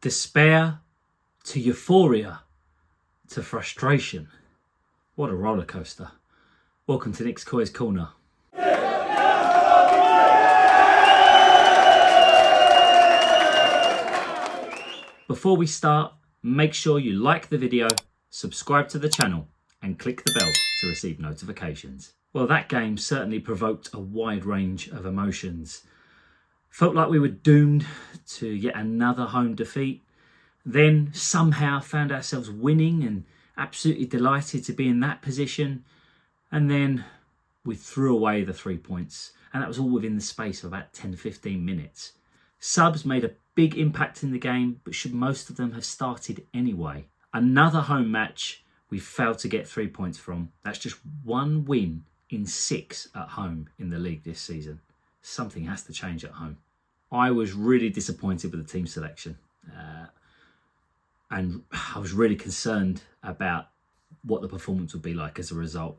Despair to euphoria to frustration. What a roller coaster. Welcome to Nick's COYS Corner. Before we start, make sure you like the video, subscribe to the channel and click the bell to receive notifications. Well, that game certainly provoked a wide range of emotions. Felt like we were doomed to yet another home defeat. Then somehow found ourselves winning and absolutely delighted to be in that position. And then we threw away the 3 points. And that was all within the space of about 10 to 15 minutes. Subs made a big impact in the game, but should most of them have started anyway? Another home match we failed to get 3 points from. That's just one win in 6 at home in the league this season. Something has to change at home. I was really disappointed with the team selection. And I was really concerned about what the performance would be like as a result.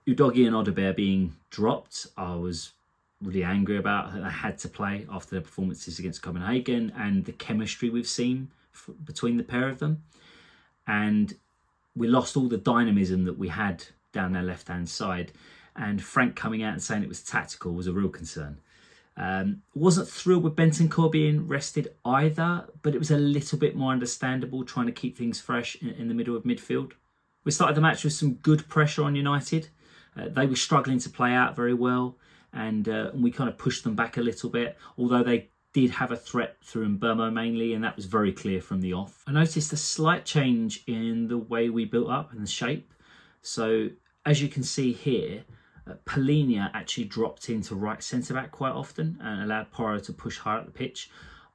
Udogie and Odobert being dropped, I was really angry about. I had to play after their performances against Copenhagen and the chemistry we've seen between the pair of them. And we lost all the dynamism that we had down their left-hand side. And Frank coming out and saying it was tactical was a real concern. Wasn't thrilled with Bentancur being rested either, but it was a little bit more understandable trying to keep things fresh in the middle of midfield. We started the match with some good pressure on United. They were struggling to play out very well, and we kind of pushed them back a little bit, although they did have a threat through Mbeumo mainly, and that was very clear from the off. I noticed a slight change in the way we built up and the shape. So as you can see here, Polinia actually dropped into right centre-back quite often and allowed Porro to push higher up the pitch.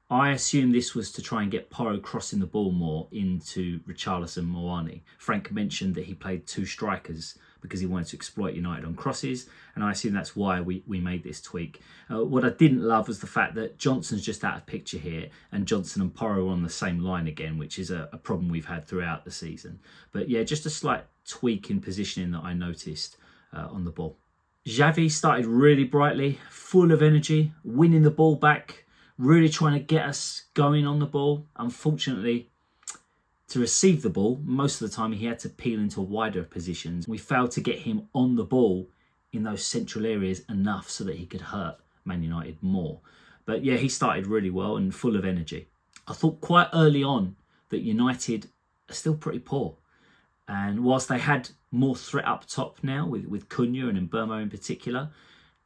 I assume this was to try and get Porro crossing the ball more into Richarlison and Moani. Frank mentioned that he played 2 strikers because he wanted to exploit United on crosses, and I assume that's why we made this tweak. What I didn't love was the fact that Johnson's just out of picture here, and Johnson and Porro are on the same line again, which is a problem we've had throughout the season. But yeah, just a slight tweak in positioning that I noticed on the ball. Xavi started really brightly, full of energy, winning the ball back, really trying to get us going on the ball. Unfortunately, to receive the ball, most of the time he had to peel into wider positions. We failed to get him on the ball in those central areas enough so that he could hurt Man United more. But yeah, he started really well and full of energy. I thought quite early on that United are still pretty poor. And whilst they had more threat up top now with Cunha and Mbeumo in particular,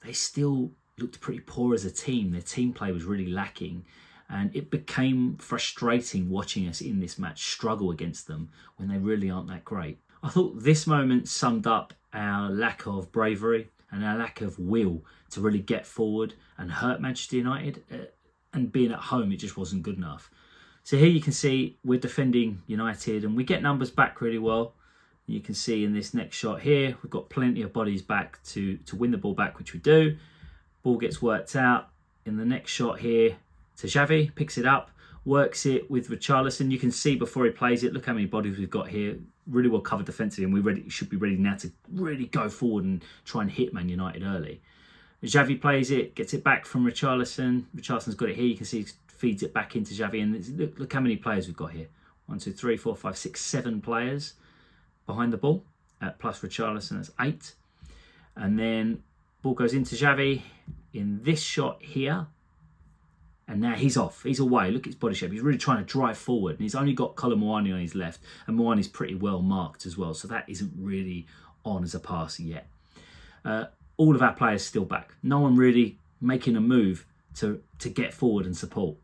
they still looked pretty poor as a team. Their team play was really lacking. And it became frustrating watching us in this match struggle against them when they really aren't that great. I thought this moment summed up our lack of bravery and our lack of will to really get forward and hurt Manchester United. And being at home, it just wasn't good enough. So here you can see we're defending United and we get numbers back really well. You can see in this next shot here, we've got plenty of bodies back to win the ball back, which we do. Ball gets worked out. In the next shot here to Xavi, picks it up, works it with Richarlison. You can see before he plays it, look how many bodies we've got here. Really well covered defensively, and we should be ready now to really go forward and try and hit Man United early. Xavi plays it, gets it back from Richarlison. Richarlison's got it here. You can see feeds it back into Xavi, and look how many players we've got here. 1, 2, 3, 4, 5, 6, 7 players behind the ball, plus Richarlison, that's 8. And then ball goes into Xavi in this shot here, and now he's off, he's away. Look at his body shape, he's really trying to drive forward, and he's only got Kolo Muani on his left, and Muani's pretty well marked as well, so that isn't really on as a pass yet. All of our players still back, no one really making a move to get forward and support.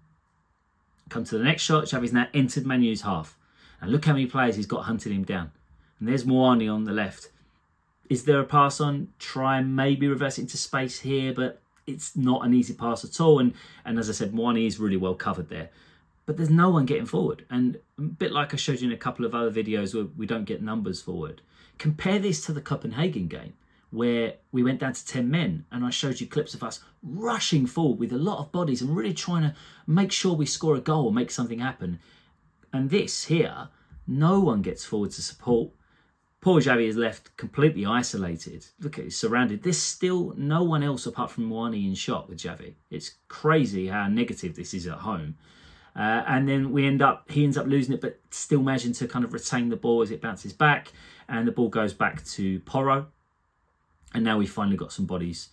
Come to the next shot, Xavi's now entered Man U's half. And look how many players he's got hunting him down. And there's Muani on the left. Is there a pass on? Try and maybe reverse it into space here, but it's not an easy pass at all. And as I said, Muani is really well covered there. But there's no one getting forward. And a bit like I showed you in a couple of other videos where we don't get numbers forward. Compare this to the Copenhagen game, where we went down to 10 men and I showed you clips of us rushing forward with a lot of bodies and really trying to make sure we score a goal or make something happen. And this here, no one gets forward to support. Poor Xavi is left completely isolated. Look at, he's surrounded. There's still no one else apart from Muani in shot with Xavi. It's crazy how negative this is at home. And then he ends up losing it, but still managing to kind of retain the ball as it bounces back. And the ball goes back to Porro. And now we've finally got some bodies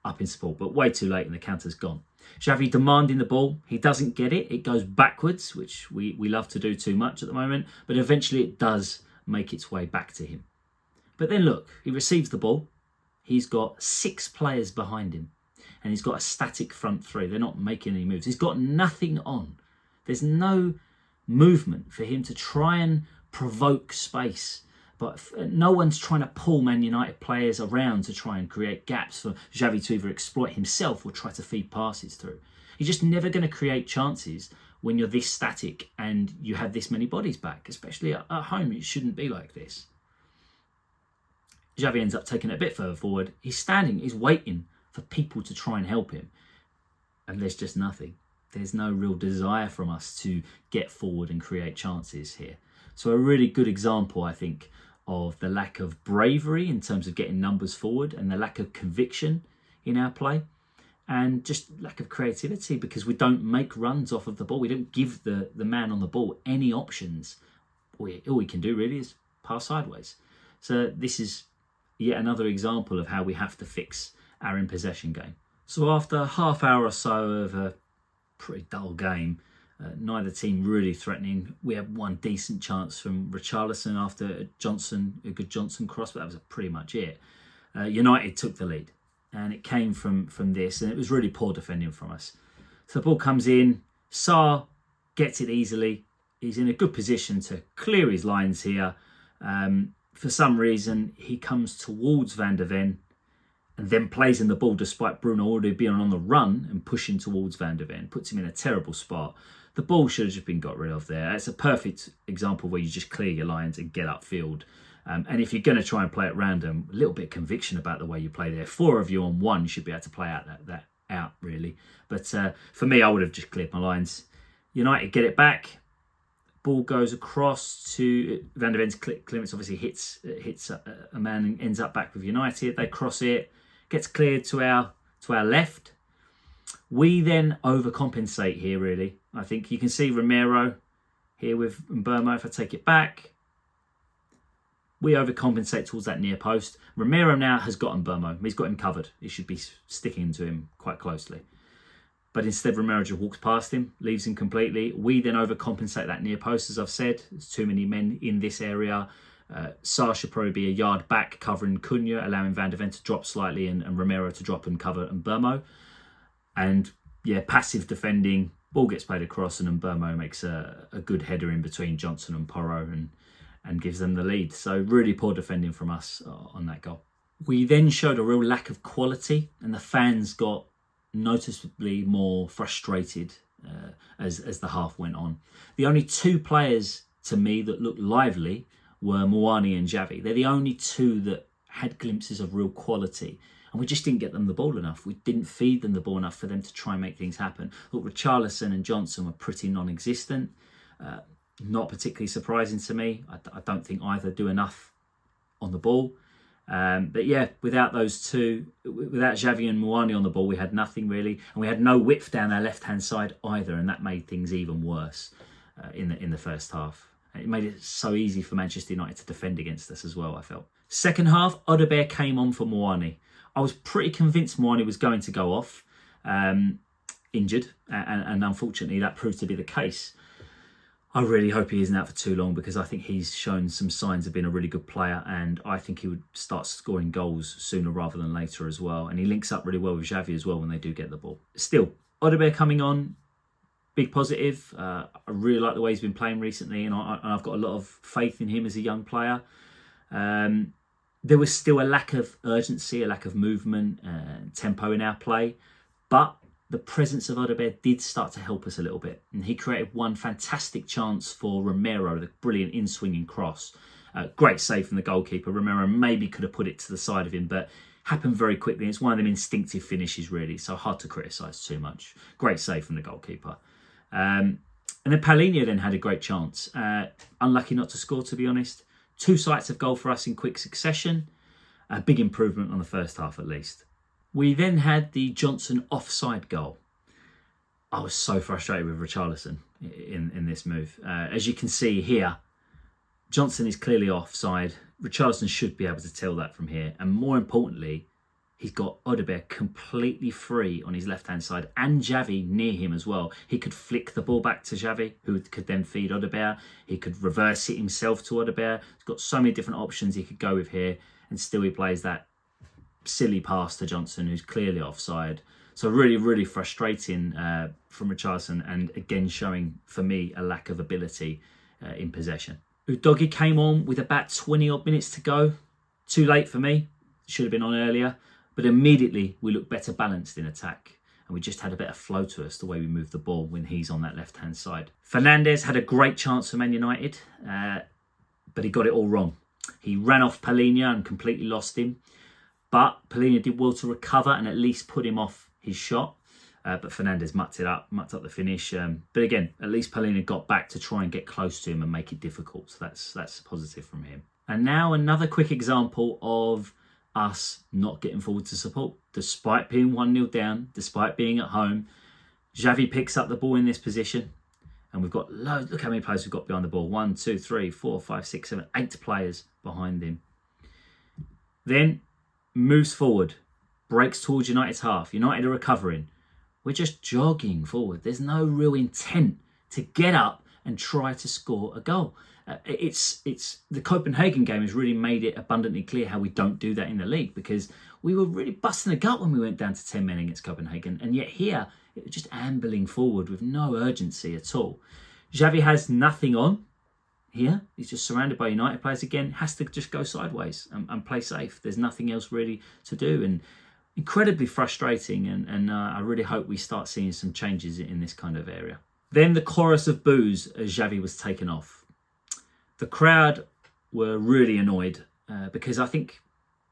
up in support, but way too late and the counter's gone. Xavi demanding the ball. He doesn't get it. It goes backwards, which we love to do too much at the moment. But eventually it does make its way back to him. But then look, he receives the ball. He's got 6 players behind him. And he's got a static front 3. They're not making any moves. He's got nothing on. There's no movement for him to try and provoke space. But no one's trying to pull Man United players around to try and create gaps for Xavi to either exploit himself or try to feed passes through. You're just never going to create chances when you're this static and you have this many bodies back, especially at home. It shouldn't be like this. Xavi ends up taking it a bit further forward. He's standing, he's waiting for people to try and help him. And there's just nothing. There's no real desire from us to get forward and create chances here. So a really good example, I think, of the lack of bravery in terms of getting numbers forward and the lack of conviction in our play and just lack of creativity because we don't make runs off of the ball. We don't give the man on the ball any options. All we can do really is pass sideways. So this is yet another example of how we have to fix our in possession game. So after half hour or so of a pretty dull game, neither team really threatening. We had one decent chance from Richarlison after a good Johnson cross, but that was pretty much it. United took the lead, and it came from this, and it was really poor defending from us. So the ball comes in, Sarr gets it easily. He's in a good position to clear his lines here. For some reason, he comes towards Van der Ven and then plays in the ball despite Bruno already being on the run and pushing towards Van der Ven, puts him in a terrible spot. The ball should have just been got rid of there. It's a perfect example where you just clear your lines and get upfield. And if you're going to try and play at random, a little bit of conviction about the way you play there. 4 of you on 1, you should be able to play out that out, really. But for me, I would have just cleared my lines. United get it back. Ball goes across to Van der Ven's clearance. Obviously hits a man and ends up back with United. They cross it, gets cleared to our left. We then overcompensate here, really. I think you can see Romero here with Mbeumo. If I take it back, we overcompensate towards that near post. Romero now has got Mbeumo. He's got him covered. He should be sticking to him quite closely. But instead, Romero just walks past him, leaves him completely. We then overcompensate that near post, as I've said. There's too many men in this area. Sarr should probably be a yard back, covering Cunha, allowing Van der Ven to drop slightly and Romero to drop and cover Mbeumo. And yeah, passive defending. Ball gets played across and Mbeumo makes a good header in between Johnson and Porro and gives them the lead. So really poor defending from us on that goal. We then showed a real lack of quality and the fans got noticeably more frustrated as the half went on. The only 2 players to me that looked lively were Muani and Xavi. They're the only 2 that had glimpses of real quality. And we just didn't get them the ball enough. We didn't feed them the ball enough for them to try and make things happen. Look, Richarlison and Johnson were pretty non-existent. Not particularly surprising to me. I don't think either do enough on the ball. But yeah, without those 2, without Xavi and Muani on the ball, we had nothing really. And we had no width down our left-hand side either. And that made things even worse in the first half. It made it so easy for Manchester United to defend against us as well, I felt. Second half, Odobert came on for Muani. I was pretty convinced Muani was going to go off injured, and unfortunately that proved to be the case. I really hope he isn't out for too long because I think he's shown some signs of being a really good player and I think he would start scoring goals sooner rather than later as well. And he links up really well with Xavi as well when they do get the ball. Still, Odobert coming on, big positive. I really like the way he's been playing recently and I've got a lot of faith in him as a young player. There was still a lack of urgency, a lack of movement, tempo in our play. But the presence of Odobert did start to help us a little bit. And he created one fantastic chance for Romero, the brilliant in-swinging cross. Great save from the goalkeeper. Romero maybe could have put it to the side of him, but happened very quickly. It's one of them instinctive finishes, really, so hard to criticise too much. Great save from the goalkeeper. And then Paulinho then had a great chance. Unlucky not to score, to be honest. 2 sights of goal for us in quick succession. A big improvement on the first half, at least. We then had the Johnson offside goal. I was so frustrated with Richarlison in this move. As you can see here, Johnson is clearly offside. Richarlison should be able to tell that from here. And more importantly, he's got Odobert completely free on his left-hand side and Xavi near him as well. He could flick the ball back to Xavi, who could then feed Odobert. He could reverse it himself to Odobert. He's got so many different options he could go with here, and still he plays that silly pass to Johnson, who's clearly offside. So really, really frustrating from Richarlison, and again showing, for me, a lack of ability in possession. Udogie came on with about 20 odd minutes to go. Too late for me. Should have been on earlier. But immediately we looked better balanced in attack, and we just had a better flow to us the way we moved the ball when he's on that left-hand side. Fernandes had a great chance for Man United, but he got it all wrong. He ran off Palhinha and completely lost him. But Palhinha did well to recover and at least put him off his shot. But Fernandes mucked up the finish. But again, at least Palhinha got back to try and get close to him and make it difficult. So that's positive from him. And now another quick example of us not getting forward to support. Despite being 1-0 down, despite being at home, Xavi picks up the ball in this position. And we've got loads. Look how many players we've got behind the ball. 1, 2, 3, 4, 5, 6, 7, 8 players behind him. Then moves forward, breaks towards United's half. United are recovering. We're just jogging forward. There's no real intent to get up and try to score a goal. It's the Copenhagen game has really made it abundantly clear how we don't do that in the league, because we were really busting a gut when we went down to 10 men against Copenhagen, and yet here it was just ambling forward with no urgency at all. Xavi has nothing on here. He's just surrounded by United players again. Has to just go sideways and play safe. There's nothing else really to do, and incredibly frustrating. And I really hope we start seeing some changes in this kind of area. Then the chorus of boos as Xavi was taken off. The crowd were really annoyed because I think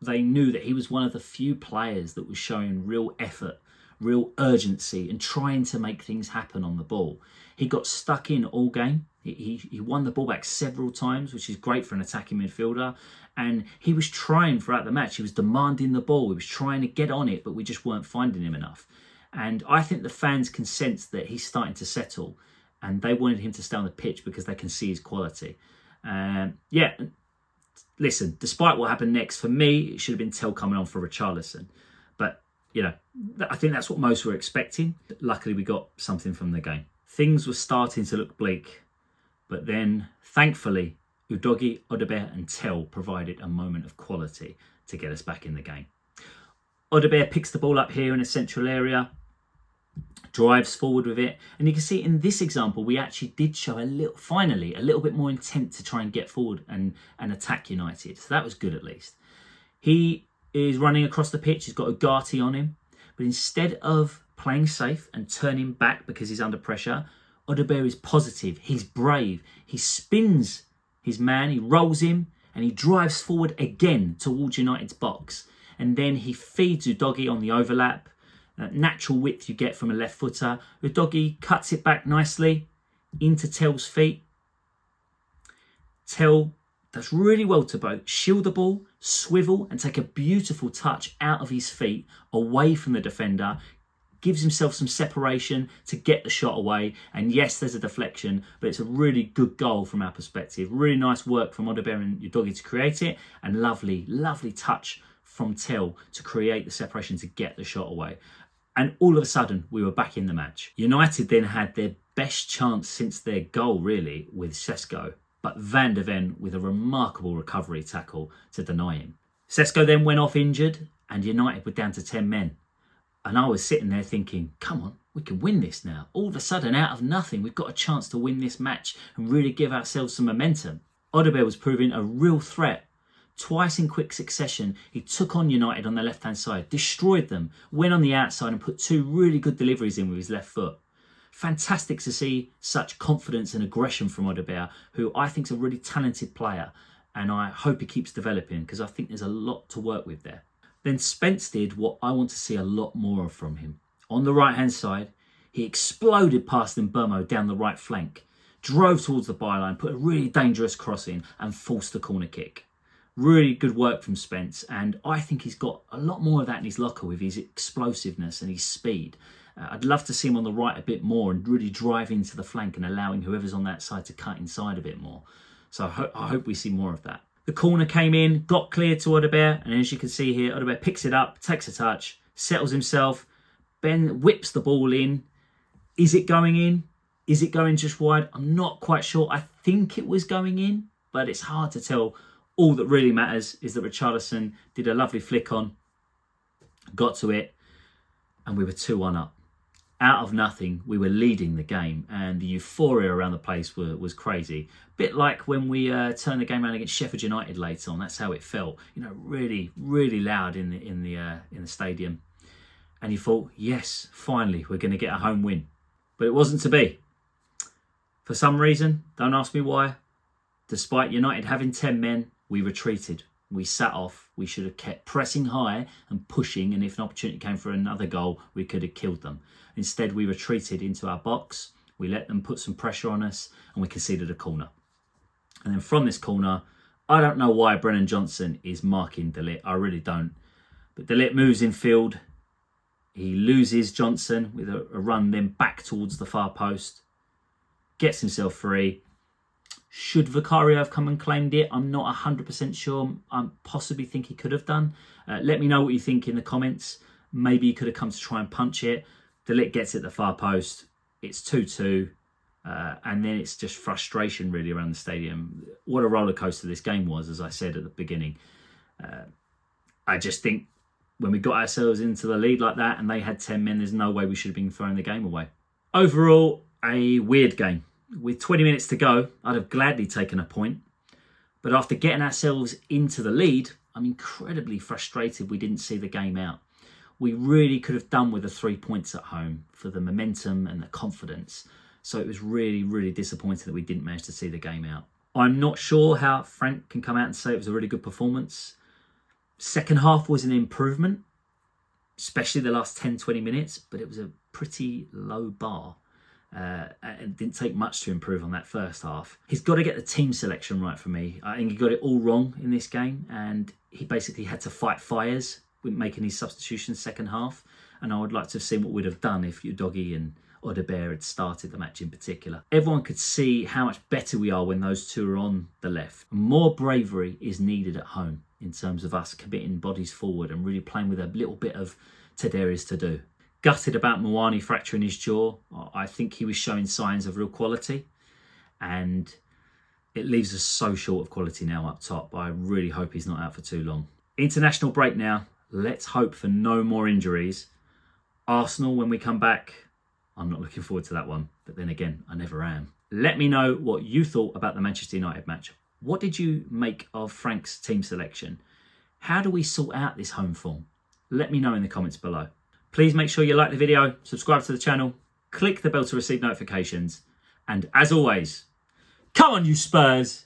they knew that he was one of the few players that was showing real effort, real urgency, and trying to make things happen on the ball. He got stuck in all game. He won the ball back several times, which is great for an attacking midfielder. And he was trying throughout the match. He was demanding the ball. He was trying to get on it, but we just weren't finding him enough. And I think the fans can sense that he's starting to settle, and they wanted him to stay on the pitch because they can see his quality. Listen, despite what happened next, for me, it should have been Tell coming on for Richarlison. But, I think that's what most were expecting. Luckily, we got something from the game. Things were starting to look bleak. But then, thankfully, Udogie, Odobert and Tell provided a moment of quality to get us back in the game. Odobert picks the ball up here in a central area, drives forward with it, and you can see in this example we actually did show a little bit more intent to try and get forward and attack United. So that was good at least. He is running across the pitch, he's got Ugarte on him, but instead of playing safe and turning back because he's under pressure, Odobert is positive, he's brave, he spins his man, he rolls him, and he drives forward again towards United's box, and then he feeds Udogie on the overlap. Natural width you get from a left footer. Udogie cuts it back nicely into Tell's feet. Tell does really well to both shield the ball, swivel, and take a beautiful touch out of his feet away from the defender. Gives himself some separation to get the shot away. And yes, there's a deflection, but it's a really good goal from our perspective. Really nice work from Odobert and Udogie to create it, and lovely, lovely touch from Tell to create the separation to get the shot away. And all of a sudden, we were back in the match. United then had their best chance since their goal, really, with Sesko. But Van de Ven with a remarkable recovery tackle to deny him. Sesko then went off injured, and United were down to 10 men. And I was sitting there thinking, come on, we can win this now. All of a sudden, out of nothing, we've got a chance to win this match and really give ourselves some momentum. Odobert was proving a real threat. Twice in quick succession, he took on United on the left-hand side, destroyed them, went on the outside and put 2 really good deliveries in with his left foot. Fantastic to see such confidence and aggression from Odobert, who I think is a really talented player, and I hope he keeps developing because I think there's a lot to work with there. Then Spence did what I want to see a lot more of from him. On the right-hand side, he exploded past Mbeumo down the right flank, drove towards the byline, put a really dangerous cross in and forced the corner kick. Really good work from Spence, and I think he's got a lot more of that in his locker with his explosiveness and his speed. I'd love to see him on the right a bit more and really drive into the flank and allowing whoever's on that side to cut inside a bit more. So I hope we see more of that. The corner came in, got clear to Odobert, and as you can see here, Odobert picks it up, takes a touch, settles himself. Ben whips the ball in. Is it going in? Is it going just wide? I'm not quite sure. I think it was going in, but it's hard to tell. All that really matters is that Richarlison did a lovely flick on, got to it, and we were 2-1 up. Out of nothing, we were leading the game, and the euphoria around the place was crazy. Bit like when we turned the game around against Sheffield United later on. That's how it felt. You know, really, really loud in the stadium. And you thought, yes, finally, we're going to get a home win. But it wasn't to be. For some reason, don't ask me why, despite United having 10 men, we retreated. We sat off. We should have kept pressing high and pushing, and if an opportunity came for another goal, we could have killed them. Instead, we retreated into our box. We let them put some pressure on us, and we conceded a corner. And then from this corner, I don't know why Brennan Johnson is marking De Ligt. I really don't. But De Ligt moves in field. He loses Johnson with a run then back towards the far post. Gets himself free. Should Vicario have come and claimed it? I'm not 100% sure. I possibly think he could have done. Let me know what you think in the comments. Maybe he could have come to try and punch it. De Ligt gets it at the far post. It's 2-2. And then it's just frustration really around the stadium. What a roller coaster this game was, as I said at the beginning. I just think when we got ourselves into the lead like that and they had 10 men, there's no way we should have been throwing the game away. Overall, a weird game. With 20 minutes to go, I'd have gladly taken a point. But after getting ourselves into the lead, I'm incredibly frustrated we didn't see the game out. We really could have done with the 3 points at home for the momentum and the confidence. So it was really, really disappointing that we didn't manage to see the game out. I'm not sure how Frank can come out and say it was a really good performance. Second half was an improvement, especially the last 10-20 minutes, but it was a pretty low bar. It didn't take much to improve on that first half. He's got to get the team selection right for me. I think he got it all wrong in this game, and he basically had to fight fires with making his substitutions second half. And I would like to have seen what we'd have done if Udogie and Odobert had started the match in particular. Everyone could see how much better we are when those two are on the left. More bravery is needed at home in terms of us committing bodies forward and really playing with a little bit of Taderi's to do. Gutted about Mawani fracturing his jaw. I think he was showing signs of real quality, and it leaves us so short of quality now up top. I really hope he's not out for too long. International break now. Let's hope for no more injuries. Arsenal, when we come back, I'm not looking forward to that one. But then again, I never am. Let me know what you thought about the Manchester United match. What did you make of Frank's team selection? How do we sort out this home form? Let me know in the comments below. Please make sure you like the video, subscribe to the channel, click the bell to receive notifications. And as always, come on you Spurs!